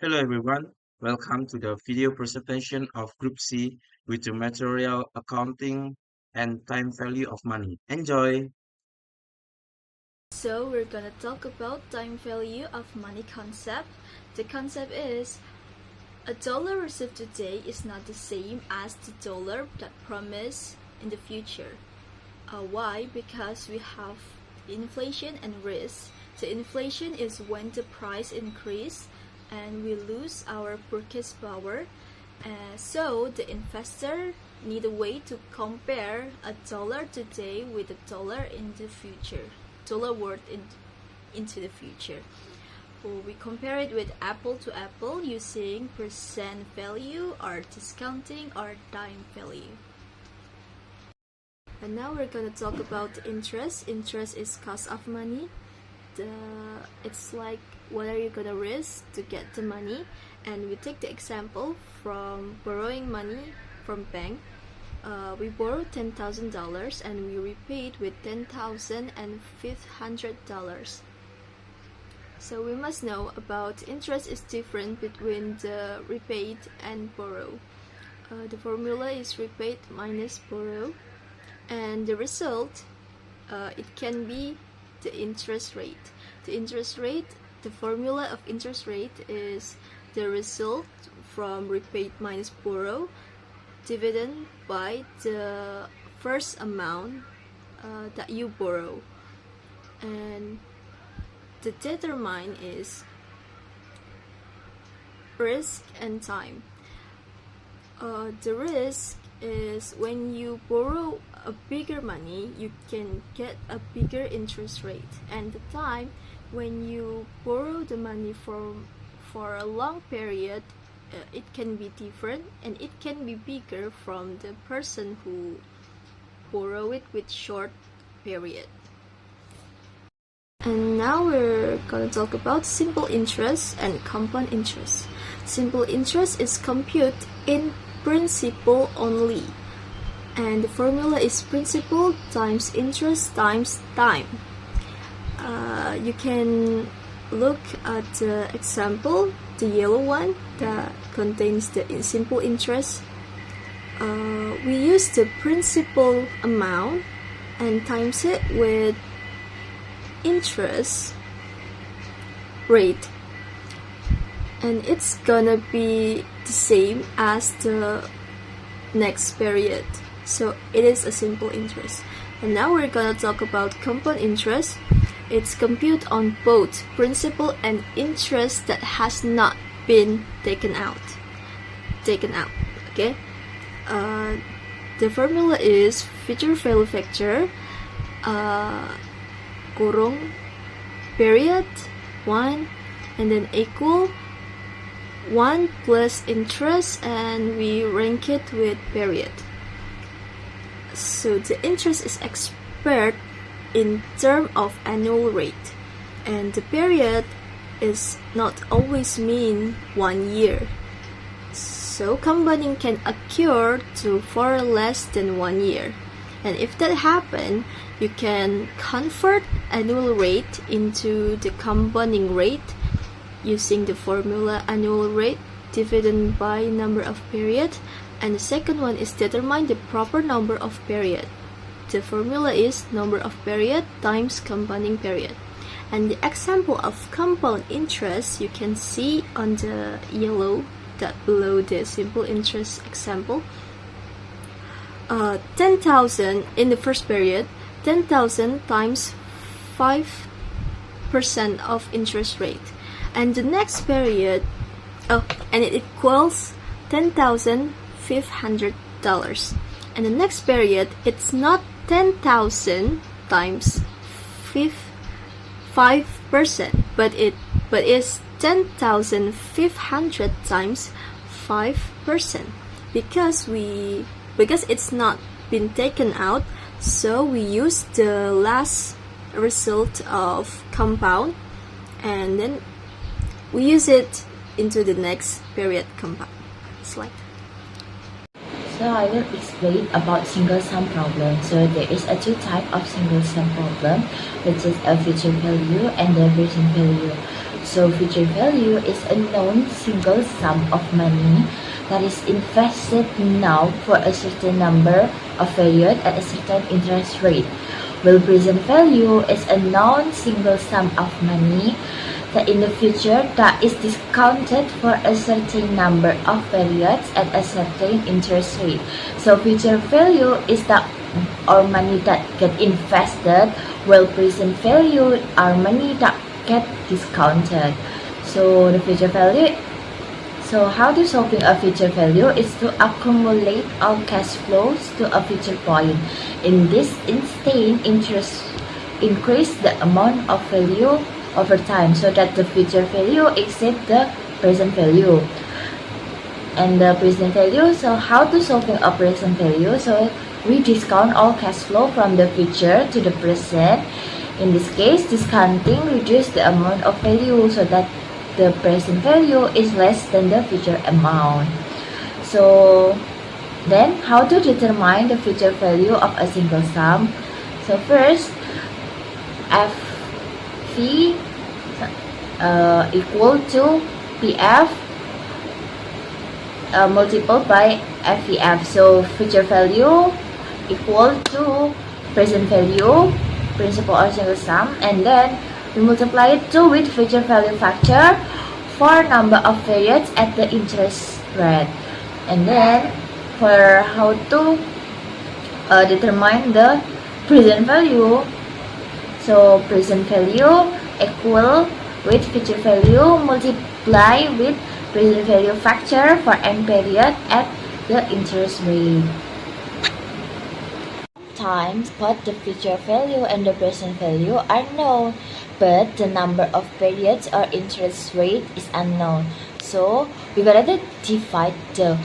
Hello everyone, welcome to the video presentation of Group C with the material accounting and time value of money. Enjoy! So we're gonna talk about time value of money concept. The concept is a dollar received today is not the same as the dollar that promised in the future. Why? Because we have inflation and risk. The inflation is when the price increase and we lose our purchase power. So the investor need a way to compare a dollar today with a dollar in the future. Dollar worth into the future. We compare it with apple to apple using percent value or discounting or time value. And now we're gonna talk about interest. Interest is cost of money. It's like what are you gonna risk to get the money, and we take the example from borrowing money from bank. We borrowed $10,000 and we repaid with $10,500. So we must know about interest is different between the repaid and borrow. The formula is repaid minus borrow, and the result it can be the interest rate. The formula of interest rate is the result from repaid minus borrow divided by the first amount that you borrow, and the determine is risk and time. The risk is when you borrow a bigger money, you can get a bigger interest rate, and the time when you borrow the money for a long period, it can be different and it can be bigger from the person who borrow it with short period. And now we're gonna talk about simple interest and compound interest. Simple interest is computed in principal only, and the formula is principal times interest times time. You can look at the example, the yellow one that contains the simple interest. We use the principal amount and times it with interest rate, and it's gonna be the same as the next period. So it is a simple interest. And now we're gonna talk about compound interest. It's computed on both principal and interest that has not been taken out. Okay. The formula is future value factor kurung period 1 and then equal 1 plus interest, and we rank it with period. So the interest is expressed in terms of annual rate, and the period is not always mean 1 year. So compounding can occur to for less than 1 year, and if that happen, you can convert annual rate into the compounding rate using the formula annual rate divided by number of period, and the second one is determine the proper number of period. The formula is number of period times compounding period. And the example of compound interest you can see on the yellow that below the simple interest example. 10,000 in the first period, 10,000 times 5% of interest rate, and the next period, and it equals $10,500. And the next period, it's not 10,000 times 5%, but it's 10,500 times 5%, because it's not been taken out, so we use the last result of compound, and then we use it into the next period compound. Slide. So I will explain about single sum problem. So there is a two type of single sum problem, which is a future value and the present value. So future value is a known single sum of money that is invested now for a certain number of period at a certain interest rate. While present value is a known single sum of money that in the future that is discounted for a certain number of periods at a certain interest rate. So future value is the our money that get invested, while present value are money that get discounted. So the future value. So how to solving a future value is to accumulate all cash flows to a future point. In this instant, interest increase the amount of value over time so that the future value exceeds the present value. And the present value, so how to solving a present value? So we discount all cash flow from the future to the present. In this case, discounting reduce the amount of value so that the present value is less than the future amount. So then how to determine the future value of a single sum? So first, FV equal to PF multiplied by FVF. So future value equal to present value, principal or single sum, and then we multiply it to with future value factor for number of periods at the interest rate. And then for how to determine the present value, so present value equal with future value multiply with present value factor for n period at the interest rate. Sometimes both the future value and the present value are known, but the number of periods or interest rate is unknown. So we gotta divide the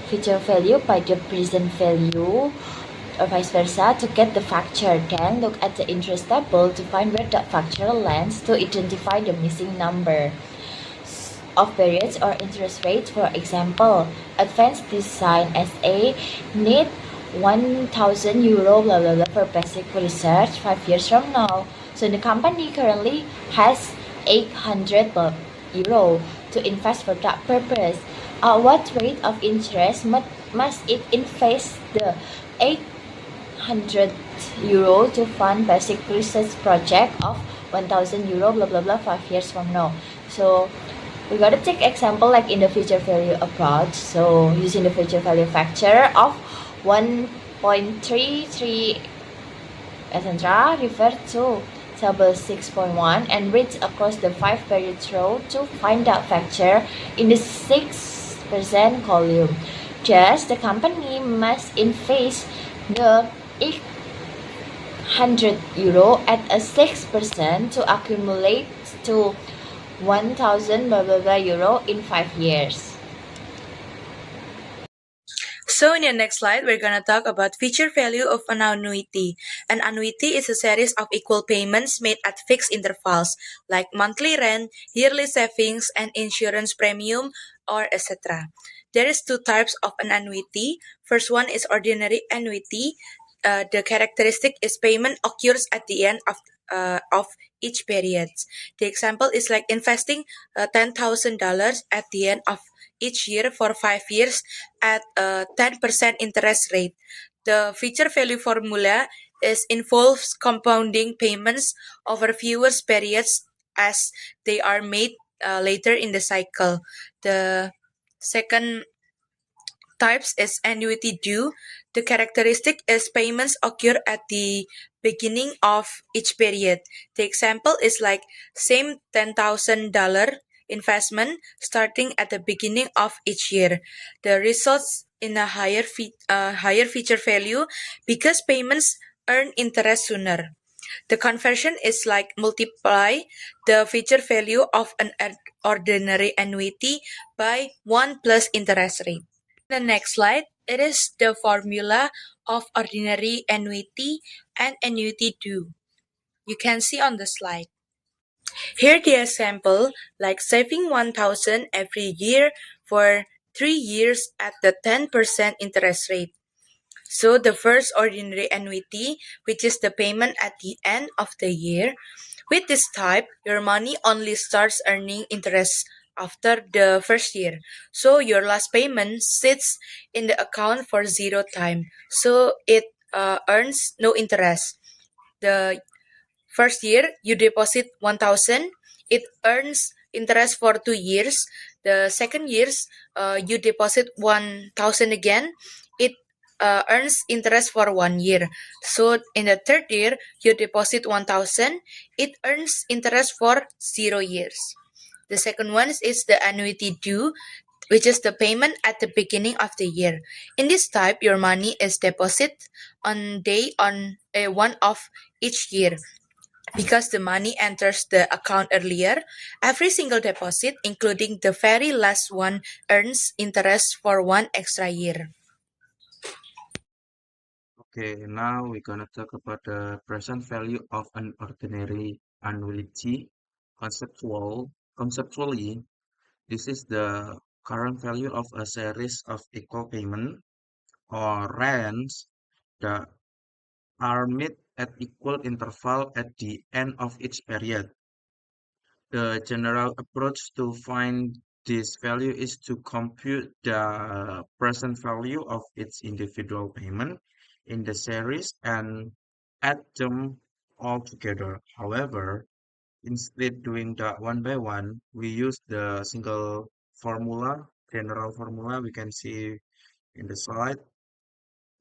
future value by the present value or vice versa to get the factor. Then look at the interest table to find where the factor lands to identify the missing number of periods or interest rates. For example, advanced design SA need 1,000 euro blah blah blah for basic research 5 years from now. So the company currently has 800 euro to invest for that purpose. At what rate of interest must it invest the 800 euro to fund basic research project of 1,000 euro blah blah blah 5 years from now? So we gotta take example like in the future value approach. So using the future value factor of 1.33 etc. refer to table 6.1 and read across the 5 period row to find that factor in the 6% column. Thus, the company must invest the 800 euro at a 6% to accumulate to 1,000 blah blah blah euro in 5 years. So in the next slide, we're going to talk about future value of an annuity. An annuity is a series of equal payments made at fixed intervals, like monthly rent, yearly savings, and insurance premium, or etc. There is two types of an annuity. First one is ordinary annuity. The characteristic is payment occurs at the end of each period. The example is like investing $10,000 at the end of each year for 5 years at a 10% interest rate. The future value formula involves compounding payments over fewer periods as they are made later in the cycle. The second types is annuity due. The characteristic is payments occur at the beginning of each period. The example is like same $10,000 investment starting at the beginning of each year. The results in a higher future value because payments earn interest sooner. The conversion is like multiply the future value of an ordinary annuity by 1 plus interest rate. The next slide, it is the formula of ordinary annuity and annuity due. You can see on the slide. Here the example, like saving 1,000 every year for 3 years at the 10% interest rate. So the first ordinary annuity, which is the payment at the end of the year, With this type, your money only starts earning interest after the first year. So your last payment sits in the account for 0 time. So it earns no interest. The first year you deposit 1000, it earns interest for 2 years. The second years you deposit 1000 again, it earns interest for 1 year. So in the third year you deposit 1000, it earns interest for 0 years. The second one is the annuity due, which is the payment at the beginning of the year. In this type, your money is deposited on day on one of each year. Because the money enters the account earlier, every single deposit, including the very last one, earns interest for one extra year. Okay, now we're gonna talk about the present value of an ordinary annuity. Conceptually, this is the current value of a series of equal payment or rents that are made at equal interval at the end of each period. The general approach to find this value is to compute the present value of each individual payment in the series and add them all together. However, instead doing that one by one, we use the single formula, general formula we can see in the slide,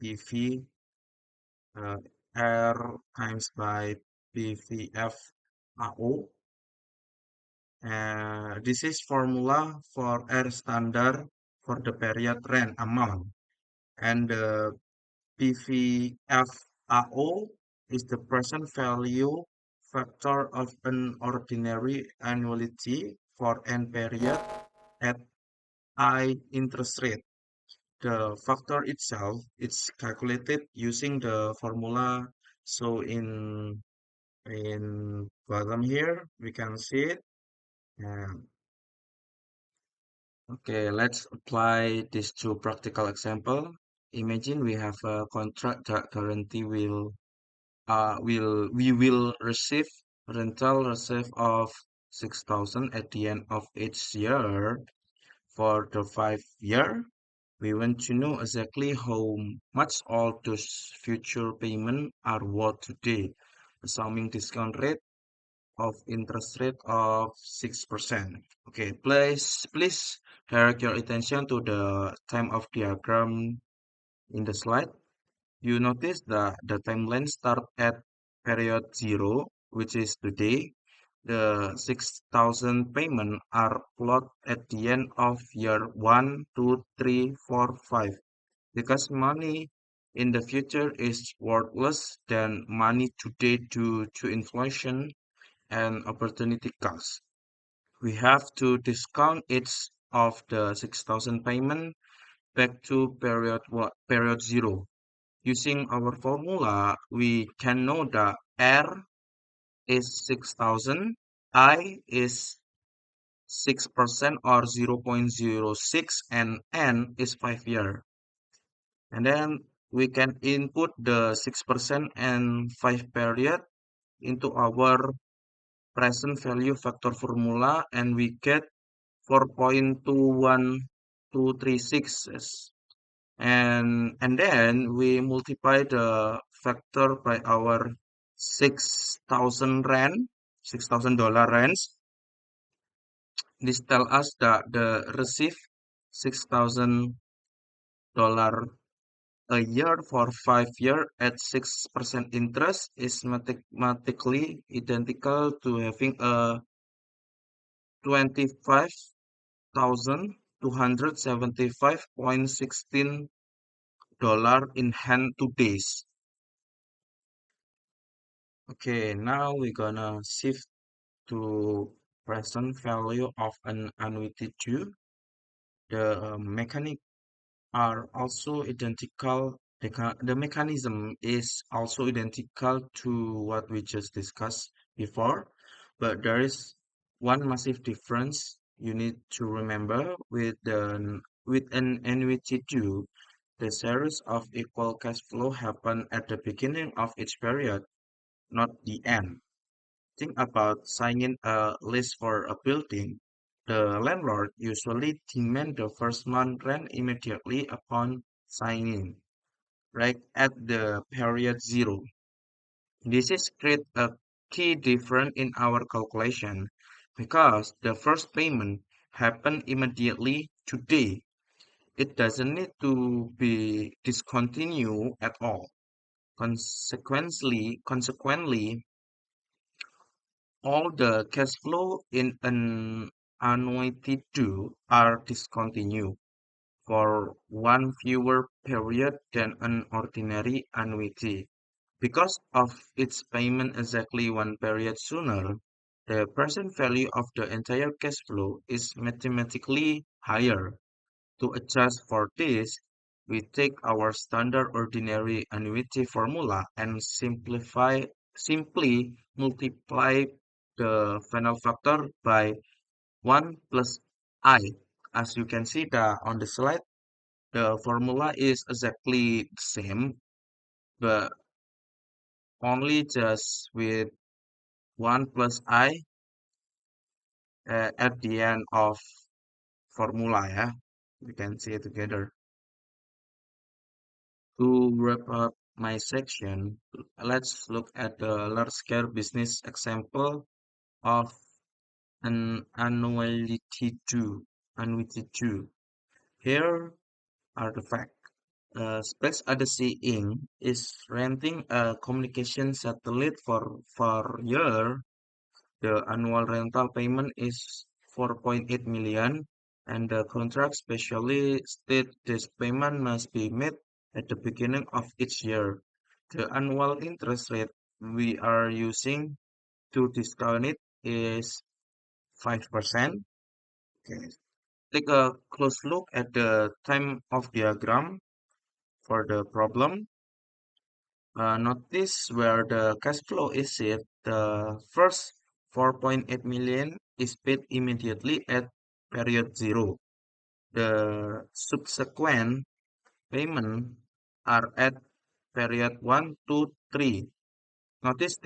PV R times by PVF AO. This is formula for R standard for the period rent amount, and the PVFAO is the present value factor of an ordinary annuity for n period at I interest rate. The factor itself is calculated using the formula. So in bottom here we can see it. And okay, let's apply this to practical example. Imagine we have a contract that guarantee we will receive rental receive of 6,000 at the end of each year for the 5 year. We want to know exactly how much all those future payments are worth today, assuming discount rate of interest rate of 6%. Okay, please direct your attention to the time of diagram in the slide. You notice that the timeline start at period 0, which is today. The 6,000 payment are plotted at the end of year 1, 2, 3, 4, 5. Because money in the future is worthless than money today due to inflation and opportunity cost. We have to discount each of the 6,000 payment back to period 0. Using our formula, we can know that R is 6,000, I is 6% or 0.06, and N is 5 year. And then we can input the 6% and 5 period into our present value factor formula, and we get 4.21236, and then we multiply the factor by our 6,000 rands. This tell us that the receive $6,000 a year for 5 year at 6% interest is mathematically identical to having a 25,275.16 in hand today. Okay, now we're gonna shift to present value of an annuity too. The mechanic are also identical. The mechanism is also identical to what we just discussed before, but there is one massive difference you need to remember with an annuity too. The series of equal cash flow happen at the beginning of each period, not the end. Think about signing a lease for a building. The landlord usually demands the first month rent immediately upon signing, right at the period zero. This is create a key difference in our calculation because the first payment happen immediately today. It doesn't need to be discontinued at all. Consequently, all the cash flow in an annuity due are discontinued for one fewer period than an ordinary annuity. Because of its payment exactly one period sooner, the present value of the entire cash flow is mathematically higher. To adjust for this, we take our standard ordinary annuity formula and simply multiply the final factor by 1 plus I. As you can see on the slide, the formula is exactly the same, but only just with 1 plus I at the end of formula, yeah. We can see it together. To wrap up my section, let's look at the large-scale business example of an annuity due. Here are the facts. Space Odyssey Inc. is renting a communication satellite for year. The annual rental payment is 4.8 million, and the contract specially states this payment must be made at the beginning of each year. The annual interest rate we are using to discount it is 5%. Okay. Take a close look at the time of diagram for the problem. Notice where the cash flow is set. The first 4.8 million is paid immediately at period zero. The subsequent payment are at period 1, 2, 3. Notice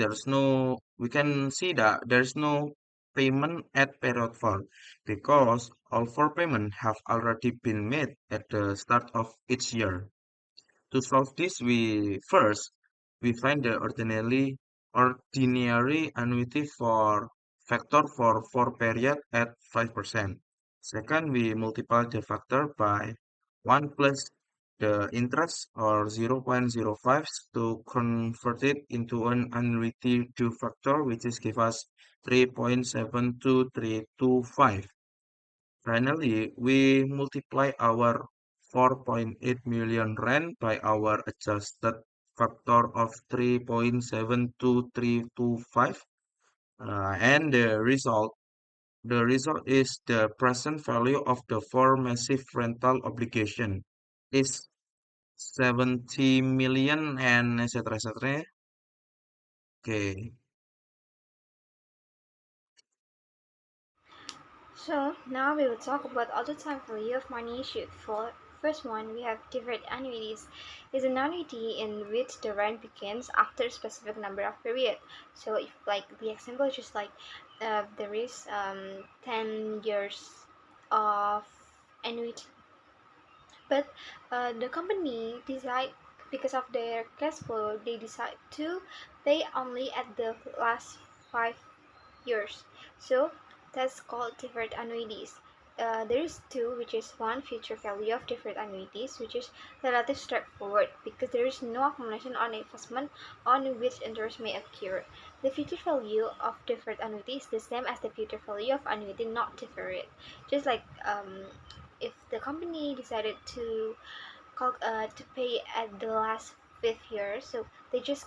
we can see that there's no payment at period 4 because all four payments have already been made at the start of each year. To solve this, we find the ordinary annuity for factor for 4 period at 5%. Second, we multiply the factor by 1 plus the interest or 0.05 to convert it into an annuity to factor, which is give us 3.72325. Finally, we multiply our 4.8 million rand by our adjusted factor of 3.72325, and the result is the present value of the four massive rental obligation is 70 million and etc. etc. Okay. So now we will talk about other time value of money issued. For first one, we have deferred annuities. Is an annuity in which the rent begins after a specific number of period. So if like the example is just like there is 10 years of annuity, but the company decide because of their cash flow they decide to pay only at the last 5 years. So that's called deferred annuities. There is two, which is one future value of deferred annuities, which is relatively straightforward because there is no accumulation on investment on which interest may occur. The future value of deferred annuity is the same as the future value of annuity not deferred. Just like if the company decided to pay at the last 5 years, so they just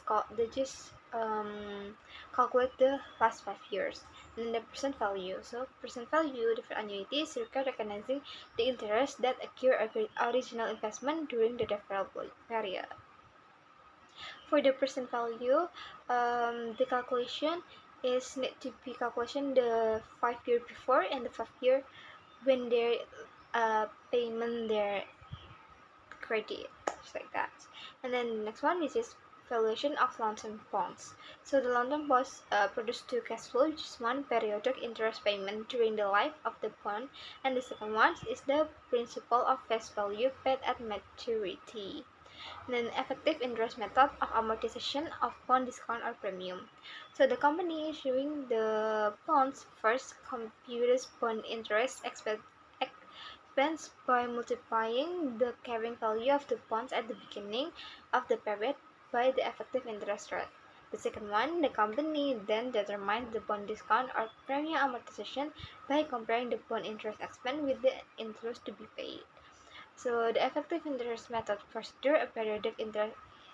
calculate the last 5 years and the present value. So present value different annuities require recognizing the interest that occur original investment during the deferral period. For the present value, the calculation is need to be calculation the 5 year before and the 5 year when their payment their credit, just like that. And then the next one is just valuation of long-term bonds. So the long-term bonds produce two cash flows, which is one periodic interest payment during the life of the bond, and the second one is the principal of face value paid at maturity. And then effective interest method of amortization of bond discount or premium. So the company issuing the bonds first computes bond interest expense by multiplying the carrying value of the bonds at the beginning of the period by the effective interest rate. The second one, the company then determines the bond discount or premium amortization by comparing the bond interest expense with the interest to be paid. So the effective interest method procedure, a periodic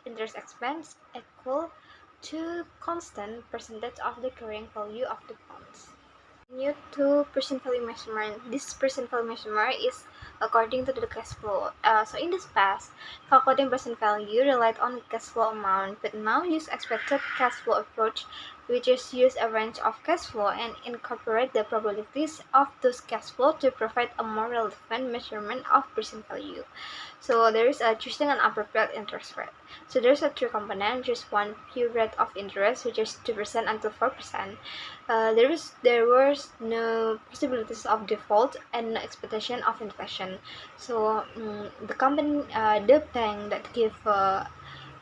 interest expense equal to constant percentage of the carrying value of the bonds. New to present value measurement. This present value measurement is according to the cash flow. So in this past, calculating present value relied on cash flow amount, but now use expected cash flow approach, which is use a range of cash flow and incorporate the probabilities of those cash flow to provide a more relevant measurement of present value. So there is a choosing an appropriate interest rate. So there's a two component, which is one pure rate of interest, which is 2% until 4%. There was no possibilities of default and no expectation of inflation. So the bank that give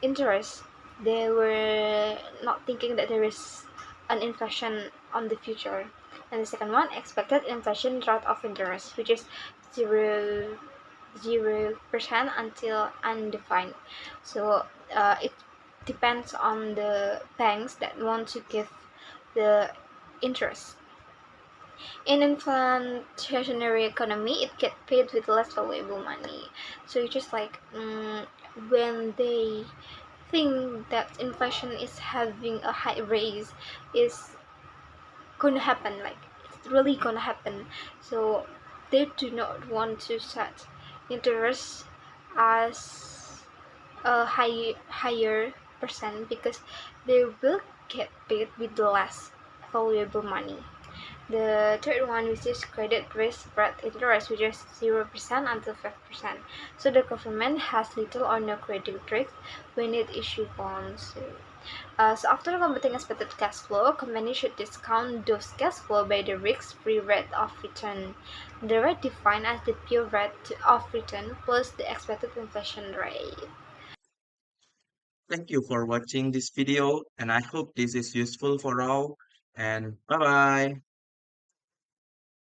interest, they were not thinking that there is an inflation on the future. And the second one, expected inflation rate of interest, which is 0% until undefined. So it depends on the banks that want to give the interest. In inflationary economy, it gets paid with less valuable money. So it's just like when they think that inflation is having a high raise, is gonna happen, like it's really gonna happen. So they do not want to set interest as a higher percent because they will get paid with less valuable money. The third one, which is credit risk spread interest, which is 0% until 5%. So the government has little or no credit risk when it issue bonds. So after computing expected cash flow, company should discount those cash flow by the risk-free rate of return. The rate defined as the pure rate of return plus the expected inflation rate. Thank you for watching this video, and I hope this is useful for all. And bye bye.